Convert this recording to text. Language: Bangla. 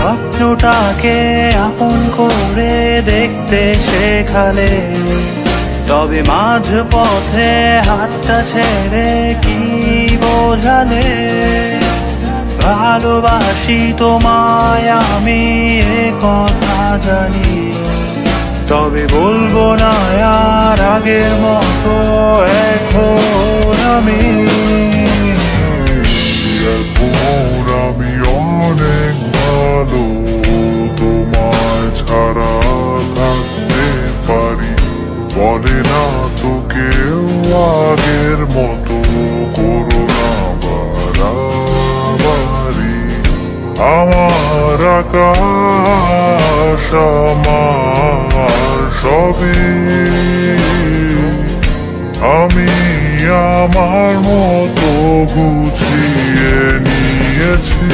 স্বপ্নটাকে আপন করে দেখতে শেখালে, তবে মাঝ পথে হাতটা ছেড়ে কি বোঝালে। ভালোবাসি তোমায় আমি এ কথা জানি, তবে বলবো না আর আগের মতো এখন আমি। এখন আমি অনেক ভালো, তোমায় ছাড়া থাকতে পারি। বলে না তো কেউ আগের মতো করো না বাড়াবাড়ি। আমার আকাশ আমার সবই, আমি আমার মতো গুছিয়ে নিয়েছি।